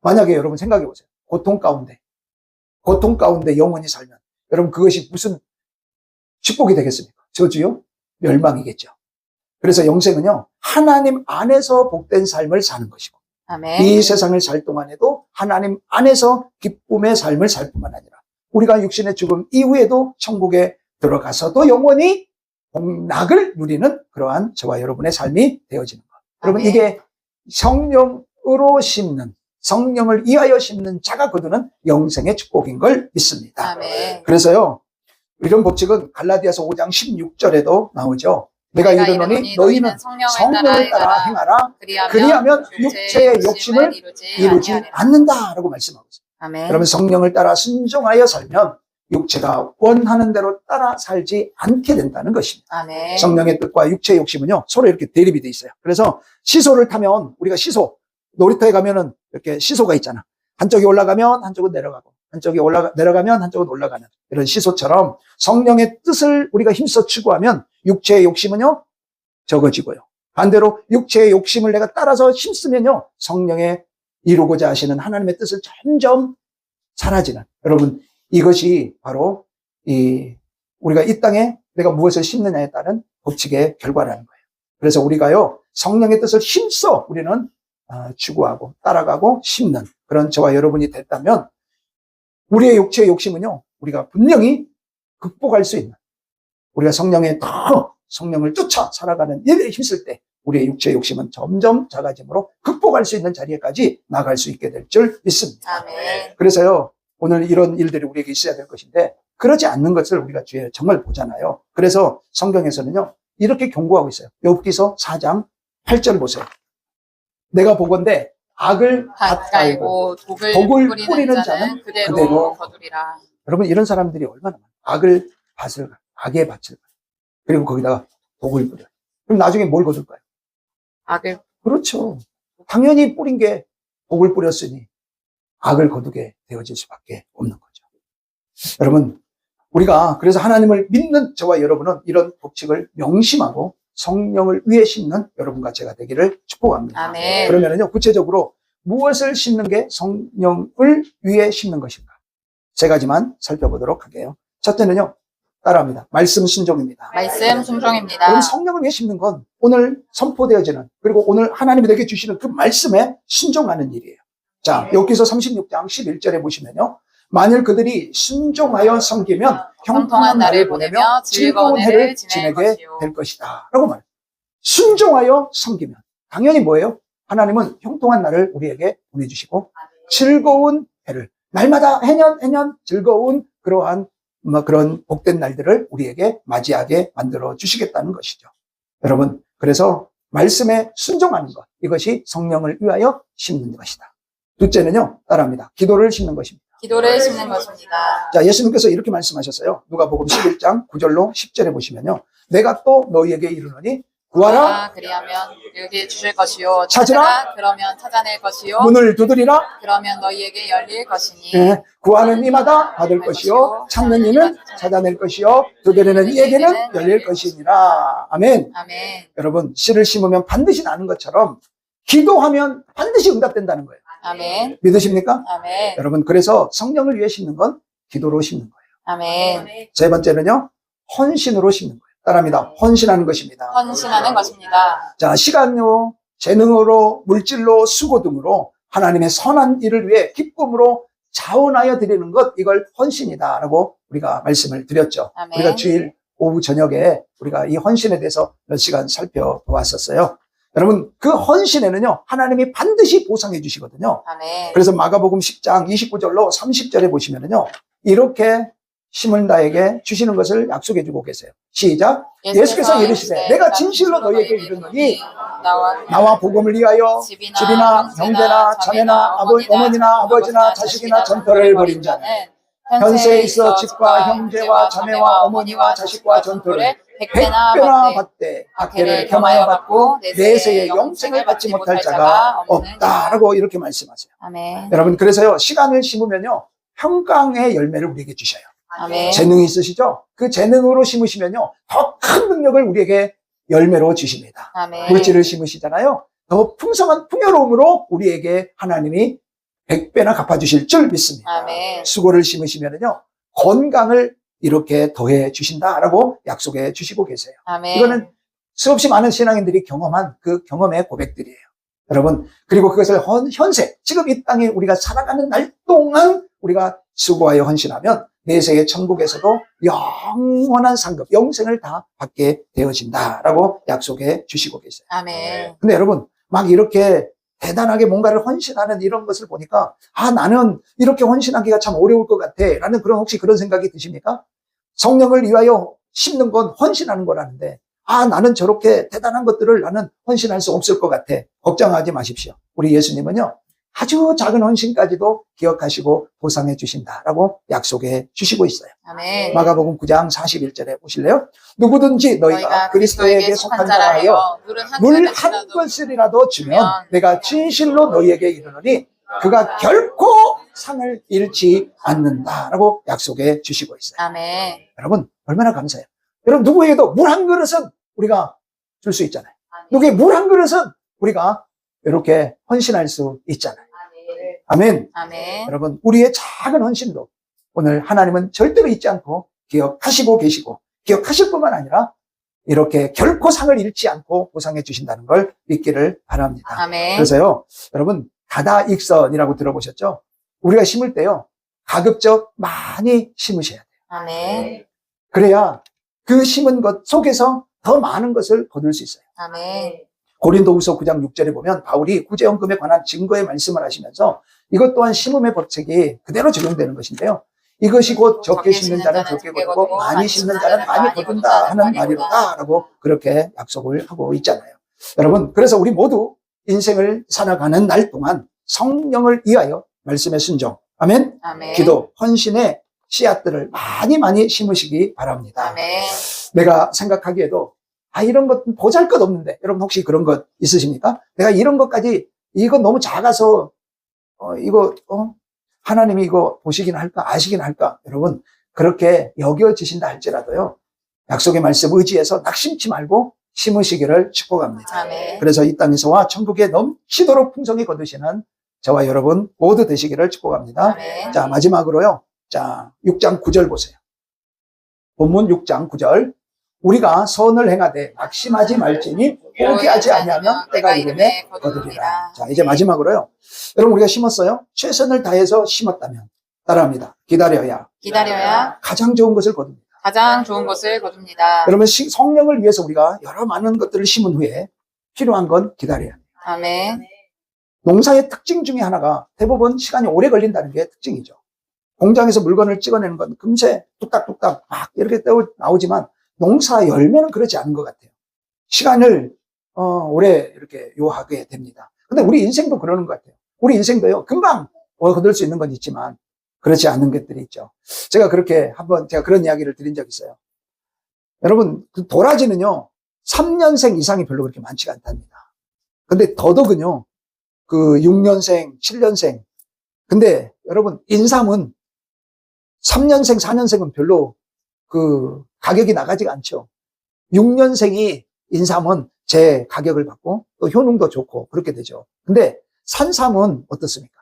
만약에 여러분 생각해 보세요. 고통 가운데 영원히 살면 여러분, 그것이 무슨 축복이 되겠습니까? 저주요? 멸망이겠죠. 그래서 영생은요, 하나님 안에서 복된 삶을 사는 것이고, 아멘. 이 세상을 살 동안에도 하나님 안에서 기쁨의 삶을 살 뿐만 아니라 우리가 육신의 죽음 이후에도 천국에 들어가서도 영원히 복락을 누리는 그러한 저와 여러분의 삶이 되어지는 것. 여러분, 아멘. 이게 성령으로 심는, 성령을 위하여 심는 자가 거두는 영생의 축복인 걸 믿습니다. 아멘. 그래서요, 이런 법칙은 갈라디아서 5장 16절에도 나오죠. 내가 이르노니 너희는 성령을 따라 행하라. 그리하면 육체의 욕심을 이루지 않는다라고 말씀하고 있어요. 아멘. 여러분, 성령을 따라 순종하여 살면 육체가 원하는 대로 따라 살지 않게 된다는 것입니다. 아멘. 성령의 뜻과 육체의 욕심은요, 서로 이렇게 대립이 돼 있어요. 그래서 시소를 타면, 우리가 시소, 놀이터에 가면은 이렇게 시소가 있잖아. 한쪽이 올라가면 한쪽은 내려가고, 한쪽이 내려가면 한쪽은 올라가는 이런 시소처럼 성령의 뜻을 우리가 힘써 추구하면 육체의 욕심은요, 적어지고요. 반대로 육체의 욕심을 내가 따라서 힘쓰면요, 성령의 이루고자 하시는 하나님의 뜻을 점점 사라지는, 여러분, 이것이 바로 우리가 이 땅에 내가 무엇을 심느냐에 따른 법칙의 결과라는 거예요. 그래서 우리가요, 성령의 뜻을 힘써 우리는 추구하고 따라가고 심는 그런 저와 여러분이 됐다면 우리의 육체의 욕심은요, 우리가 분명히 극복할 수 있는, 우리가 성령을 쫓아 살아가는 일에 힘쓸 때 우리의 육체의 욕심은 점점 작아짐으로 극복할 수 있는 자리에까지 나갈 수 있게 될 줄 믿습니다. 아멘. 그래서요, 오늘 이런 일들이 우리에게 있어야 될 것인데 그러지 않는 것을 우리가 주에 정말 보잖아요. 그래서 성경에서는요, 이렇게 경고하고 있어요. 욥기서 4장 8절 보세요. 내가 보건대 악을 밭갈고 독을 뿌리는 자는 그대로 거두리라. 여러분, 이런 사람들이 얼마나 많아요. 악의 밭을 그리고 거기다가 독을 뿌려요. 그럼 나중에 뭘 거둘까요? 악을. 그렇죠. 당연히 뿌린 게 독을 뿌렸으니 악을 거두게 되어질 수밖에 없는 거죠. 여러분, 우리가 그래서 하나님을 믿는 저와 여러분은 이런 법칙을 명심하고 성령을 위해 심는 여러분과 제가 되기를 축복합니다. 아멘. 그러면은요, 구체적으로 무엇을 심는 게 성령을 위해 심는 것인가? 세 가지만 살펴보도록 할게요. 첫째는요, 따라합니다. 말씀 순종입니다. 말씀 순종입니다. 그럼 성령을 위해 심는 건 오늘 선포되어지는, 그리고 오늘 하나님이 내게 주시는 그 말씀에 순종하는 일이에요. 자, 여기서 36장 11절에 보시면요. 만일 그들이 순종하여 섬기면 형통한 날을 보내며 즐거운 해를 지내게 될 것이다 라고 말해요. 순종하여 섬기면 당연히 뭐예요? 하나님은 형통한 날을 우리에게 보내주시고 즐거운 해를, 날마다 해년 즐거운 그러한 그런 복된 날들을 우리에게 맞이하게 만들어 주시겠다는 것이죠. 여러분, 그래서 말씀에 순종하는 것, 이것이 성령을 위하여 심는 것이다. 둘째는요, 따라합니다. 기도를 심는 것입니다. 기도를 심는 것입니다. 자, 예수님께서 이렇게 말씀하셨어요. 누가복음 11장 9절로 10절에 보시면요. 내가 또 너희에게 이르노니 구하라, 그리하면 너희에게 주실 것이요. 찾으라, 그러면 찾아낼 것이요. 문을 두드리라, 그러면 너희에게 열릴 것이니. 구하는 이마다 받을 것이요, 찾는 이는 찾아낼 것이요, 두드리는 이에게는 열릴 것이니라. 아멘. 아멘. 여러분, 씨를 심으면 반드시 나는 것처럼 기도하면 반드시 응답된다는 거예요. 아멘. 믿으십니까? 아멘. 여러분, 그래서 성령을 위해 심는 건 기도로 심는 거예요. 아멘. 세 번째는요, 헌신으로 심는 거예요. 따라합니다. 헌신하는 것입니다. 헌신하는 것입니다. 자, 시간으로, 재능으로, 물질로, 수고 등으로 하나님의 선한 일을 위해 기쁨으로 자원하여 드리는 것, 이걸 헌신이다라고 우리가 말씀을 드렸죠. 아멘. 우리가 주일 오후 저녁에 우리가 이 헌신에 대해서 몇 시간 살펴보았었어요. 여러분, 그 헌신에는요, 하나님이 반드시 보상해 주시거든요. 아멘. 그래서 마가복음 10장 29절로 30절에 보시면은요, 이렇게 심은 자에게 주시는 것을 약속해 주고 계세요. 시작. 예수께서 이르시되 내가 진실로 너희에게 이르노니 나와 복음을 위하여 집이나 형제나 자매나 어머니나 아버지나 자식이나 전토를 벌인 자는 현세에 있어 집과 형제와 자매와 어머니와 자식과 전토를 100배나 받되 박해를 겸하여 받고 내세의 영생을 받지 못할 자가 없다라고 이렇게 말씀하세요. 아멘. 여러분, 그래서요, 시간을 심으면요, 평강의 열매를 우리에게 주셔요. 아멘. 재능이 있으시죠? 그 재능으로 심으시면요, 더 큰 능력을 우리에게 열매로 주십니다. 아멘. 물질을 심으시잖아요. 더 풍성한 풍요로움으로 우리에게 하나님이 100배나 갚아주실 줄 믿습니다. 아멘. 수고를 심으시면요, 건강을 이렇게 더해 주신다라고 약속해 주시고 계세요. 아멘. 이거는 수없이 많은 신앙인들이 경험한 그 경험의 고백들이에요. 여러분, 그리고 그것을 현세, 지금 이 땅에 우리가 살아가는 날 동안 우리가 수고하여 헌신하면 내세의 천국에서도 영원한 상급, 영생을 다 받게 되어진다라고 약속해 주시고 계세요. 아멘. 근데 여러분, 막 이렇게 대단하게 뭔가를 헌신하는 이런 것을 보니까, 아, 나는 이렇게 헌신하기가 참 어려울 것 같아 라는 그런, 혹시 그런 생각이 드십니까? 성령을 위하여 심는 건 헌신하는 거라는데, 아, 나는 저렇게 대단한 것들을 나는 헌신할 수 없을 것 같아. 걱정하지 마십시오. 우리 예수님은요, 아주 작은 헌신까지도 기억하시고 보상해 주신다라고 약속해 주시고 있어요. 아멘. 마가복음 9장 41절에 보실래요? 누구든지 너희가 그리스도에게 속한 자라여 물 한 것이라도 주면 내가 진실로 너희에게 이르노니 그가 결코 상을 잃지 않는다라고 약속해 주시고 있어요. 아멘. 여러분, 얼마나 감사해요. 여러분, 누구에게도 물 한 그릇은 우리가 줄 수 있잖아요. 누구에게 물 한 그릇은 우리가 이렇게 헌신할 수 있잖아요. 아멘. 아멘. 여러분, 우리의 작은 헌신도 오늘 하나님은 절대로 잊지 않고 기억하시고 계시고, 기억하실 뿐만 아니라 이렇게 결코 상을 잃지 않고 보상해 주신다는 걸 믿기를 바랍니다. 아멘. 그래서요, 여러분, 다다익선이라고 들어보셨죠? 우리가 심을 때요, 가급적 많이 심으셔야 돼요. 아멘. 그래야 그 심은 것 속에서 더 많은 것을 거둘 수 있어요. 아멘. 고린도후서 9장 6절에 보면 바울이 구제헌금에 관한 증거의 말씀을 하시면서 이것 또한 심음의 법칙이 그대로 적용되는 것인데요. 이것이 곧 적게 심는 자는 적게 거두고 많이 심는 자는 많이 거둔다 하는 말이로다라고 그렇게 약속을 하고 있잖아요. 여러분, 그래서 우리 모두 인생을 살아가는 날 동안 성령을 위하여 말씀의 순종, 아멘, 아멘. 기도, 헌신의 씨앗들을 많이 심으시기 바랍니다. 아멘. 내가 생각하기에도 이런 것 보잘것없는데, 여러분 혹시 그런 것 있으십니까? 내가 이런 것까지, 이거 너무 작아서 하나님이 이거 보시긴 할까, 아시긴 할까? 여러분, 그렇게 여겨지신다 할지라도요, 약속의 말씀 의지해서 낙심치 말고 심으시기를 축복합니다. 아멘. 그래서 이 땅에서와 천국에 넘치도록 풍성히 거두시는 저와 여러분 모두 되시기를 축복합니다. 아멘. 자, 마지막으로요. 자, 6장 9절 보세요. 본문 6장 9절. 우리가 선을 행하되 낙심하지 말지니 포기하지 아니하면 때가 이름에 거두리라. 자, 이제 마지막으로요. 여러분, 우리가 심었어요? 최선을 다해서 심었다면 따라합니다. 기다려야 가장 좋은 것을 거둡니다. 가장 좋은 것을 거둡니다. 여러분, 성령을 위해서 우리가 여러 많은 것들을 심은 후에 필요한 건 기다려야 해요. 아멘. 농사의 특징 중에 하나가 대부분 시간이 오래 걸린다는 게 특징이죠. 공장에서 물건을 찍어내는 건 금세 뚝딱뚝딱 막 이렇게 나오지만 농사 열매는 그렇지 않은 것 같아요. 시간을 오래 이렇게 요하게 됩니다. 근데 우리 인생도 그러는 것 같아요. 우리 인생도요, 금방 얻을 수 있는 건 있지만 그렇지 않은 것들이 있죠. 제가 그런 이야기를 드린 적이 있어요. 여러분, 그 도라지는요, 3년생 이상이 별로 그렇게 많지가 않답니다. 근데 더덕은요, 그 6년생, 7년생. 근데 여러분, 인삼은 3년생, 4년생은 별로 그 가격이 나가지가 않죠. 6년생이 인삼은 제 가격을 받고 또 효능도 좋고 그렇게 되죠. 근데 산삼은 어떻습니까?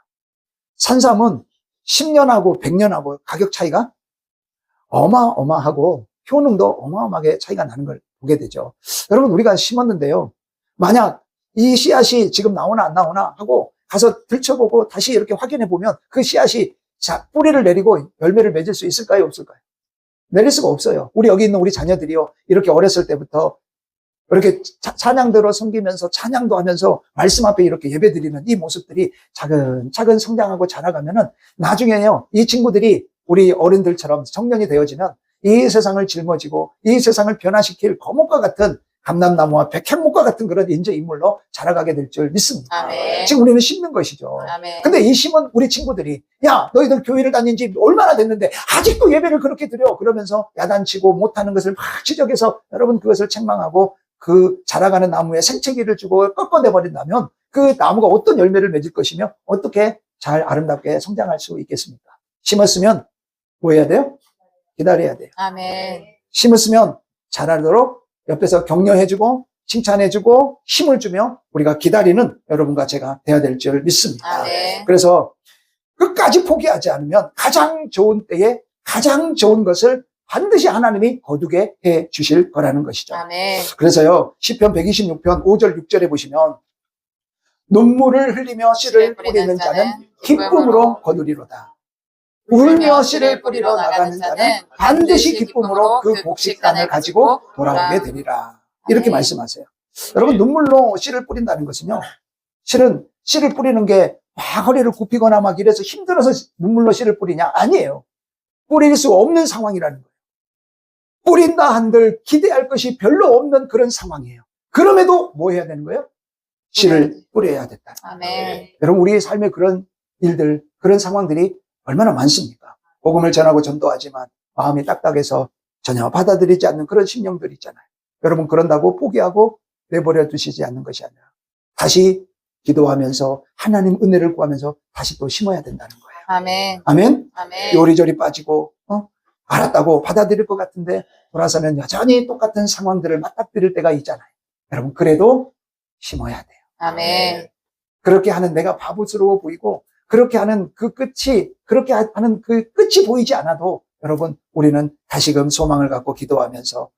산삼은 10년하고 100년하고 가격 차이가 어마어마하고 효능도 어마어마하게 차이가 나는 걸 보게 되죠. 여러분, 우리가 심었는데요. 만약 이 씨앗이 지금 나오나 안 나오나 하고 가서 들춰보고 다시 이렇게 확인해 보면 그 씨앗이 뿌리를 내리고 열매를 맺을 수 있을까요? 없을까요? 내릴 수가 없어요. 여기 있는 우리 자녀들이요. 이렇게 어렸을 때부터 이렇게 찬양대로 섬기면서 찬양도 하면서 말씀 앞에 이렇게 예배드리는 이 모습들이 차근차근 성장하고 자라가면은 나중에요. 이 친구들이 우리 어른들처럼 청년이 되어지면 이 세상을 짊어지고 이 세상을 변화시킬 거목과 같은 감람나무와 백향목과 같은 그런 인재 인물로 자라가게 될 줄 믿습니다. 아멘. 지금 우리는 심는 것이죠. 아멘. 근데 이 심은 우리 친구들이 야, 너희들 교회를 다닌 지 얼마나 됐는데 아직도 예배를 그렇게 드려 그러면서 야단치고 못하는 것을 막 지적해서 여러분 그것을 책망하고 그 자라가는 나무에 생채기를 주고 꺾어내버린다면 그 나무가 어떤 열매를 맺을 것이며 어떻게 잘 아름답게 성장할 수 있겠습니까? 심었으면 뭐 해야 돼요? 기다려야 돼요. 아멘. 심었으면 자라도록 옆에서 격려해주고 칭찬해주고 힘을 주며 우리가 기다리는 여러분과 제가 돼야 될 줄 믿습니다. 아멘. 그래서 끝까지 포기하지 않으면 가장 좋은 때에 가장 좋은 것을 반드시 하나님이 거두게 해 주실 거라는 것이죠. 아멘. 그래서요, 시편 126편 5절 6절에 보시면 눈물을 흘리며 씨를 뿌리는 자는 기쁨으로 거두리로다. 울며 씨를 뿌리러 나가는 자는 반드시 기쁨으로 그 곡식단을 가지고 돌아오게 되리라. 이렇게 말씀하세요. 여러분, 눈물로 씨를 뿌린다는 것은요, 실은 씨를 뿌리는 게 막 허리를 굽히거나 막 이래서 힘들어서 눈물로 씨를 뿌리냐? 아니에요. 뿌릴 수 없는 상황이라는 거예요. 뿌린다 한들 기대할 것이 별로 없는 그런 상황이에요. 그럼에도 뭐 해야 되는 거예요? 씨를 뿌려야 된다. 아멘. 여러분, 우리의 삶에 그런 일들, 그런 상황들이 얼마나 많습니까? 복음을 전하고 전도하지만 마음이 딱딱해서 전혀 받아들이지 않는 그런 심령들이 있잖아요. 여러분, 그런다고 포기하고 내버려 두시지 않는 것이 아니라 다시 기도하면서 하나님 은혜를 구하면서 다시 또 심어야 된다는 거예요. 아멘. 아멘? 아멘. 요리조리 빠지고 알았다고 받아들일 것 같은데 돌아서면 여전히 똑같은 상황들을 맞닥뜨릴 때가 있잖아요. 여러분, 그래도 심어야 돼요. 아멘. 그렇게 하는 내가 바보스러워 보이고 그렇게 하는 그 끝이 보이지 않아도 여러분, 우리는 다시금 소망을 갖고 기도하면서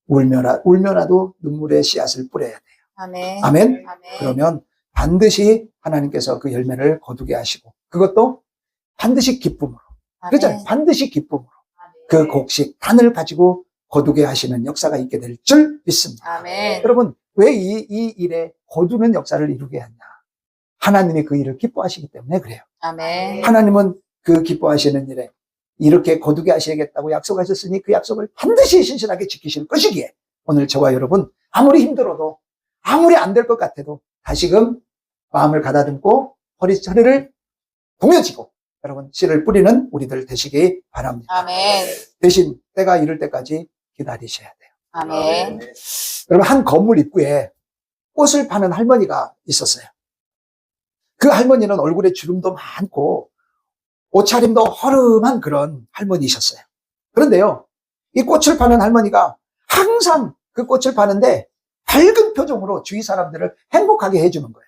울면라도 눈물의 씨앗을 뿌려야 돼요. 아멘. 아멘? 아멘. 그러면 반드시 하나님께서 그 열매를 거두게 하시고 그것도 반드시 기쁨으로. 그렇잖아요. 반드시 기쁨으로. 그 곡식, 단을 가지고 거두게 하시는 역사가 있게 될 줄 믿습니다. 아멘. 여러분, 왜 이 일에 거두는 역사를 이루게 하냐? 하나님이 그 일을 기뻐하시기 때문에 그래요. 아멘. 하나님은 그 기뻐하시는 일에 이렇게 거두게 하시겠다고 약속하셨으니 그 약속을 반드시 신실하게 지키실 것이기에 오늘 저와 여러분 아무리 힘들어도 아무리 안 될 것 같아도 다시금 마음을 가다듬고 허리를 동여지고 여러분 씨를 뿌리는 우리들 되시기 바랍니다. 아멘. 대신 때가 이를 때까지 기다리셔야 돼요. 아멘. 여러분, 한 건물 입구에 꽃을 파는 할머니가 있었어요. 그 할머니는 얼굴에 주름도 많고 옷차림도 허름한 그런 할머니이셨어요. 그런데요, 이 꽃을 파는 할머니가 항상 그 꽃을 파는데 밝은 표정으로 주위 사람들을 행복하게 해주는 거예요.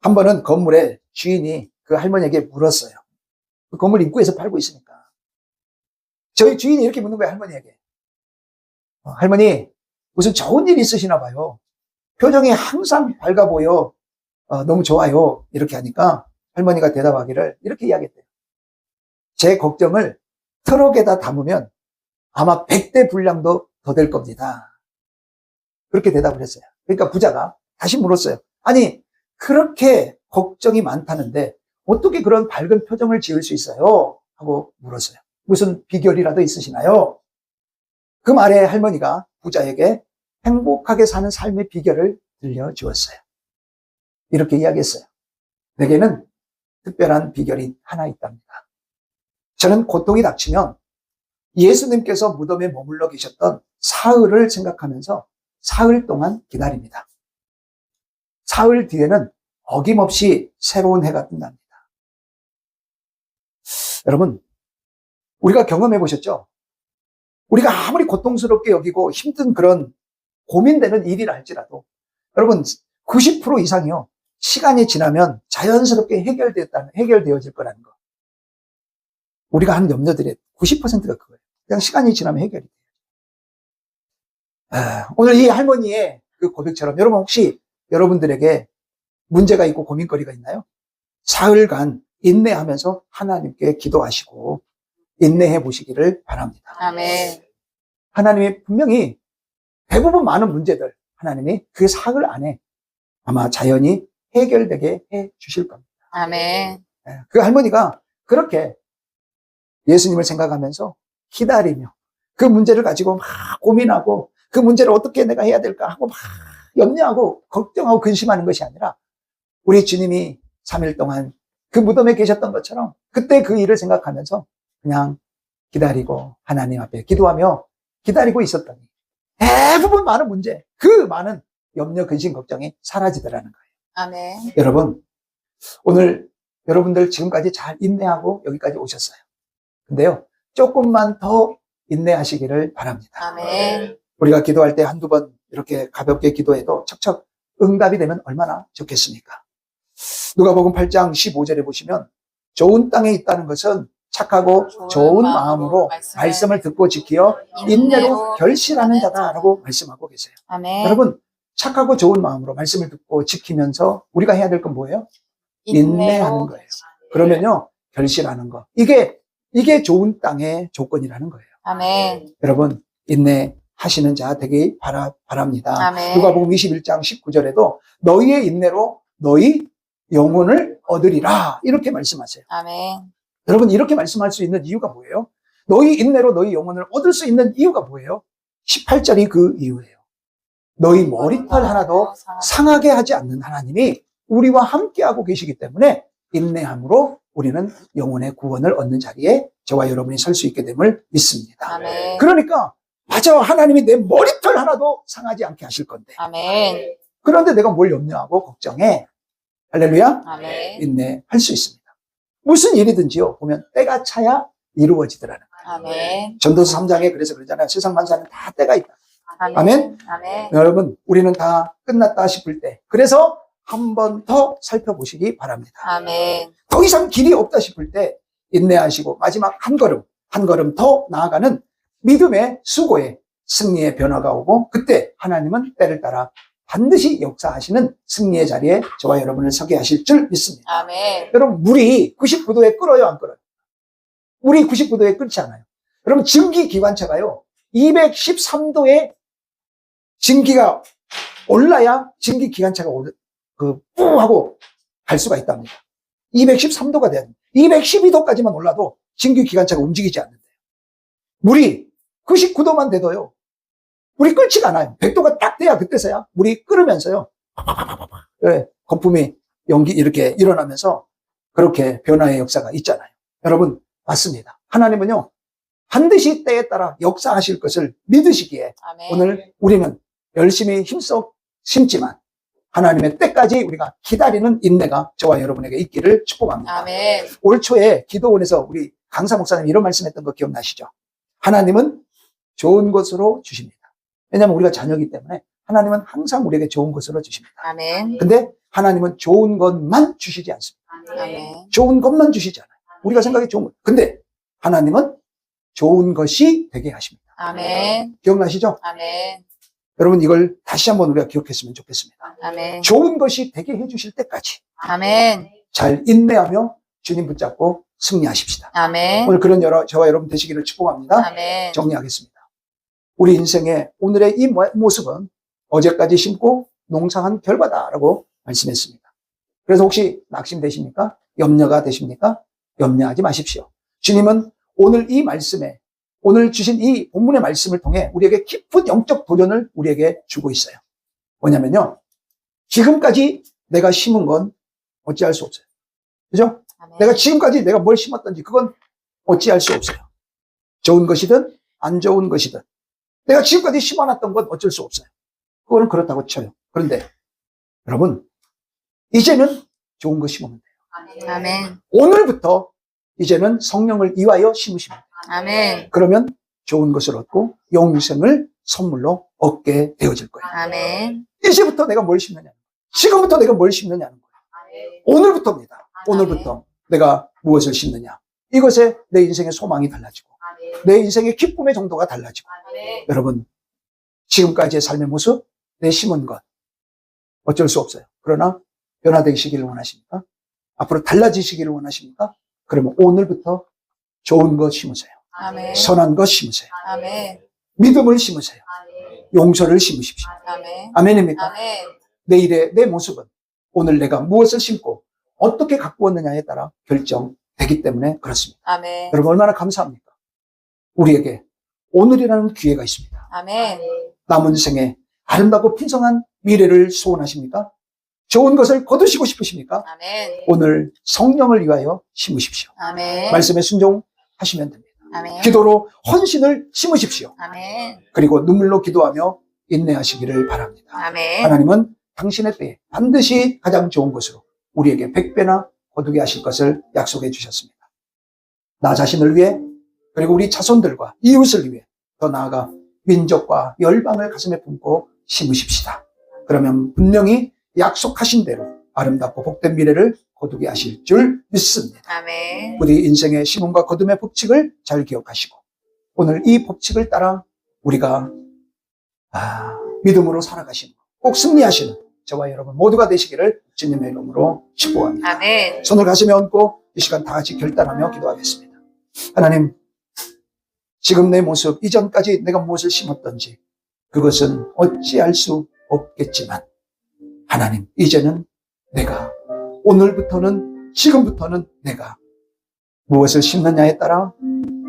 한 번은 건물의 주인이 그 할머니에게 물었어요. 그 건물 입구에서 팔고 있으니까. 저희 주인이 이렇게 묻는 거예요, 할머니에게. 할머니, 무슨 좋은 일 있으시나 봐요. 표정이 항상 밝아 보여. 너무 좋아요. 이렇게 하니까 할머니가 대답하기를 이렇게 이야기했대요. 제 걱정을 트럭에다 담으면 아마 100대 분량도 더 될 겁니다. 그렇게 대답을 했어요. 그러니까 부자가 다시 물었어요. 아니, 그렇게 걱정이 많다는데 어떻게 그런 밝은 표정을 지을 수 있어요? 하고 물었어요. 무슨 비결이라도 있으시나요? 그 말에 할머니가 부자에게 행복하게 사는 삶의 비결을 들려주었어요. 이렇게 이야기했어요. 내게는 특별한 비결이 하나 있답니다. 저는 고통이 닥치면 예수님께서 무덤에 머물러 계셨던 사흘을 생각하면서 사흘 동안 기다립니다. 사흘 뒤에는 어김없이 새로운 해가 뜬답니다. 여러분, 우리가 경험해 보셨죠? 우리가 아무리 고통스럽게 여기고 힘든 그런 고민되는 일이라 할지라도 여러분 90% 이상이요. 시간이 지나면 자연스럽게 해결되어질 거라는 거. 우리가 하는 염려들의 90%가 그거예요. 그냥 시간이 지나면 해결이 돼요. 오늘 이 할머니의 그 고백처럼 여러분 혹시 여러분들에게 문제가 있고 고민거리가 있나요? 사흘간 인내하면서 하나님께 기도하시고 인내해 보시기를 바랍니다. 아멘. 하나님이 분명히 대부분 많은 문제들 하나님이 그 사흘 안에 아마 자연히 해결되게 해 주실 겁니다. 아멘. 그 할머니가 그렇게 예수님을 생각하면서 기다리며 그 문제를 가지고 막 고민하고 그 문제를 어떻게 내가 해야 될까 하고 막 염려하고 걱정하고 근심하는 것이 아니라 우리 주님이 3일 동안 그 무덤에 계셨던 것처럼 그때 그 일을 생각하면서 그냥 기다리고 하나님 앞에 기도하며 기다리고 있었더니 대부분 많은 문제, 그 많은 염려, 근심, 걱정이 사라지더라는 거예요. 아멘. 여러분, 오늘 여러분들 지금까지 잘 인내하고 여기까지 오셨어요. 근데요, 조금만 더 인내하시기를 바랍니다. 아멘. 우리가 기도할 때 한두 번 이렇게 가볍게 기도해도 척척 응답이 되면 얼마나 좋겠습니까? 누가복음 8장 15절에 보시면 좋은 땅에 있다는 것은 착하고 좋은 마음으로 말씀을 듣고 지키어 인내로 결실하는 자다라고 말씀하고 계세요. 아멘. 여러분, 착하고 좋은 마음으로 말씀을 듣고 지키면서 우리가 해야 될 건 뭐예요? 인내하는 거예요. 그러면요, 결실하는 거. 이게 좋은 땅의 조건이라는 거예요. 아멘. 여러분, 인내하시는 자 되기 바랍니다. 아멘. 누가복음 21장 19절에도 너희의 인내로 너희 영혼을 얻으리라 이렇게 말씀하세요. 아멘. 여러분, 이렇게 말씀할 수 있는 이유가 뭐예요? 너희 인내로 너희 영혼을 얻을 수 있는 이유가 뭐예요? 18절이 그 이유예요. 너희 머리털 하나도 상하게 하지 않는 하나님이 우리와 함께하고 계시기 때문에 인내함으로 우리는 영혼의 구원을 얻는 자리에 저와 여러분이 설 수 있게 됨을 믿습니다. 아멘. 그러니까 맞아, 하나님이 내 머리털 하나도 상하지 않게 하실 건데 아멘. 그런데 내가 뭘 염려하고 걱정해? 할렐루야. 아멘. 인내할 수 있습니다. 무슨 일이든지요, 보면 때가 차야 이루어지더라는 거예요. 아멘. 전도서 3장에 그래서 그러잖아요. 세상 만사는 다 때가 있다. 아멘. 아멘. 여러분, 우리는 다 끝났다 싶을 때, 그래서 한 번 더 살펴보시기 바랍니다. 아멘. 더 이상 길이 없다 싶을 때 인내하시고 마지막 한 걸음 더 나아가는 믿음의 수고에 승리의 변화가 오고 그때 하나님은 때를 따라 반드시 역사하시는 승리의 자리에 저와 여러분을 서게 하실 줄 믿습니다. 아멘. 여러분, 물이 99도에 끓어요, 안 끓어요? 물이 99도에 끓지 않아요. 여러분, 증기 기관차가요 213도에 증기가 올라야 증기 기관차가 뿌 하고 갈 수가 있답니다. 213도가 돼야 됩니다. 212도까지만 올라도 증기 기관차가 움직이지 않는데요. 물이 99도만 돼도요, 물이 끓지가 않아요. 100도가 딱 돼야 그때서야 물이 끓으면서요, 네, 거품이 연기 이렇게 일어나면서 그렇게 변화의 역사가 있잖아요. 여러분, 맞습니다. 하나님은요, 반드시 때에 따라 역사하실 것을 믿으시기에 아멘. 오늘 우리는 열심히 힘써 심지만 하나님의 때까지 우리가 기다리는 인내가 저와 여러분에게 있기를 축복합니다. 아멘. 올 초에 기도원에서 우리 강사 목사님 이런 말씀했던 거 기억나시죠? 하나님은 좋은 것으로 주십니다. 왜냐하면 우리가 자녀이기 때문에 하나님은 항상 우리에게 좋은 것으로 주십니다. 아멘. 근데 하나님은 좋은 것만 주시지 않습니다. 아멘. 좋은 것만 주시지 않아요. 우리가 생각이 좋은 것. 근데 하나님은 좋은 것이 되게 하십니다. 아멘. 기억나시죠? 아멘. 여러분 이걸 다시 한번 우리가 기억했으면 좋겠습니다. 아멘. 좋은 것이 되게 해주실 때까지 아멘. 잘 인내하며 주님 붙잡고 승리하십시다. 아멘. 오늘 그런 저와 여러분 되시기를 축복합니다. 아멘. 정리하겠습니다. 우리 인생의 오늘의 이 모습은 어제까지 심고 농사한 결과다라고 말씀했습니다. 그래서 혹시 낙심되십니까? 염려가 되십니까? 염려하지 마십시오. 주님은 오늘 이 말씀에, 오늘 주신 이 본문의 말씀을 통해 우리에게 깊은 영적 도전을 우리에게 주고 있어요. 뭐냐면요, 지금까지 내가 심은 건 어찌할 수 없어요. 그죠? 아멘. 내가 지금까지 내가 뭘 심었던지 그건 어찌할 수 없어요. 좋은 것이든 안 좋은 것이든 내가 지금까지 심어놨던 건 어쩔 수 없어요. 그거는 그렇다고 쳐요. 그런데 여러분, 이제는 좋은 거 심으면 돼요. 아멘. 오늘부터 이제는 성령을 위하여 심으시면 돼요. 아멘. 그러면 좋은 것을 얻고 영생을 선물로 얻게 되어질 거예요. 아멘. 이제부터 내가 뭘 심느냐, 지금부터 내가 뭘 심느냐는 거예요. 오늘부터입니다. 오늘부터 내가 무엇을 심느냐, 이것에 내 인생의 소망이 달라지고 내 인생의 기쁨의 정도가 달라지고, 여러분 지금까지의 삶의 모습, 내 심은 것 어쩔 수 없어요. 그러나 변화되시기를 원하십니까? 앞으로 달라지시기를 원하십니까? 그러면 오늘부터 좋은 것 심으세요. 아멘. 선한 것 심으세요. 아멘. 믿음을 심으세요. 용서를 심으십시오. 아멘. 아멘입니까? 아멘. 내일의 내 모습은 오늘 내가 무엇을 심고 어떻게 가꾸었느냐에 따라 결정되기 때문에 그렇습니다. 아멘. 여러분 얼마나 감사합니까? 우리에게 오늘이라는 기회가 있습니다. 아멘. 남은 생에 아름답고 풍성한 미래를 소원하십니까? 좋은 것을 거두시고 싶으십니까? 아멘. 오늘 성령을 위하여 심으십시오. 아멘. 말씀에 순종하시면 됩니다. 아멘. 기도로 헌신을 심으십시오. 아멘. 그리고 눈물로 기도하며 인내하시기를 바랍니다. 아멘. 하나님은 당신의 때에 반드시 가장 좋은 것으로 우리에게 100배나 거두게 하실 것을 약속해 주셨습니다. 나 자신을 위해, 그리고 우리 자손들과 이웃을 위해, 더 나아가 민족과 열방을 가슴에 품고 심으십시다. 그러면 분명히 약속하신 대로 아름답고 복된 미래를 거두게 하실 줄 믿습니다. 아멘. 우리 인생의 심음과 거둠의 법칙을 잘 기억하시고 오늘 이 법칙을 따라 우리가 믿음으로 살아가시는, 꼭 승리하시는 저와 여러분 모두가 되시기를 주님의 이름으로 축복합니다. 아멘. 손을 가슴에 얹고 이 시간 다 같이 결단하며 기도하겠습니다. 하나님, 지금 내 모습, 이전까지 내가 무엇을 심었던지 그것은 어찌할 수 없겠지만 하나님, 이제는 내가, 오늘부터는, 지금부터는 내가 무엇을 심느냐에 따라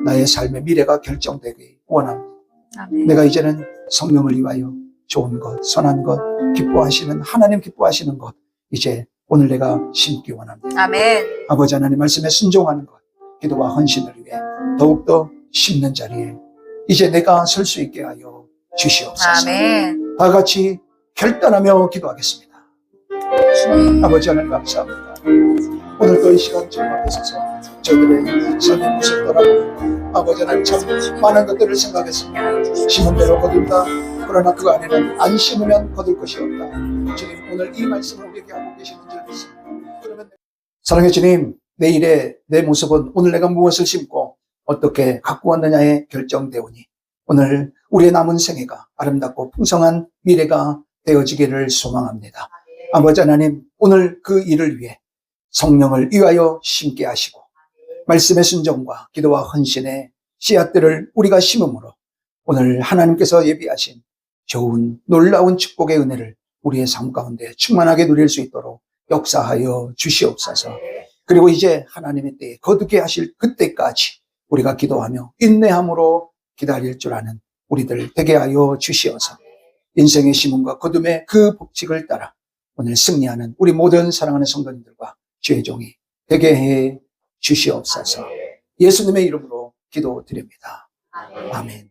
나의 삶의 미래가 결정되기 원합니다. 아멘. 내가 이제는 성령을 위하여 좋은 것, 선한 것, 기뻐하시는, 하나님 기뻐하시는 것, 이제 오늘 내가 심기 원합니다. 아멘. 아버지 하나님 말씀에 순종하는 것, 기도와 헌신을 위해 더욱더 심는 자리에 이제 내가 설 수 있게 하여 주시옵소서. 아멘. 다 같이 결단하며 기도하겠습니다. 아버지 하나님 감사합니다. 오늘 또 이 시간 저 앞에 서서 저들의 삶의 모습 돌아보고 아버지 하나님 참 많은 것들을 생각했습니다. 심은 대로 거둔다. 그러나 그 안에는 안 심으면 거둘 것이 없다. 주님, 오늘 이 말씀을 우리에게 하고 계시는 줄 믿습니다. 그러면 사랑의 주님, 내일의 내 모습은 오늘 내가 무엇을 심고 어떻게 가꾸었느냐에 결정되오니 오늘 우리의 남은 생애가 아름답고 풍성한 미래가 되어지기를 소망합니다. 아버지 하나님, 오늘 그 일을 위해 성령을 위하여 심게 하시고 말씀의 순종과 기도와 헌신의 씨앗들을 우리가 심음으로 오늘 하나님께서 예비하신 좋은 놀라운 축복의 은혜를 우리의 삶 가운데 충만하게 누릴 수 있도록 역사하여 주시옵소서. 그리고 이제 하나님의 때에 거두게 하실 그때까지 우리가 기도하며 인내함으로 기다릴 줄 아는 우리들 되게 하여 주시어서 인생의 심음과 거둠의 그 법칙을 따라 오늘 승리하는 우리 모든 사랑하는 성도님들과 주의 종이 되게 해 주시옵소서. 예수님의 이름으로 기도드립니다. 아멘.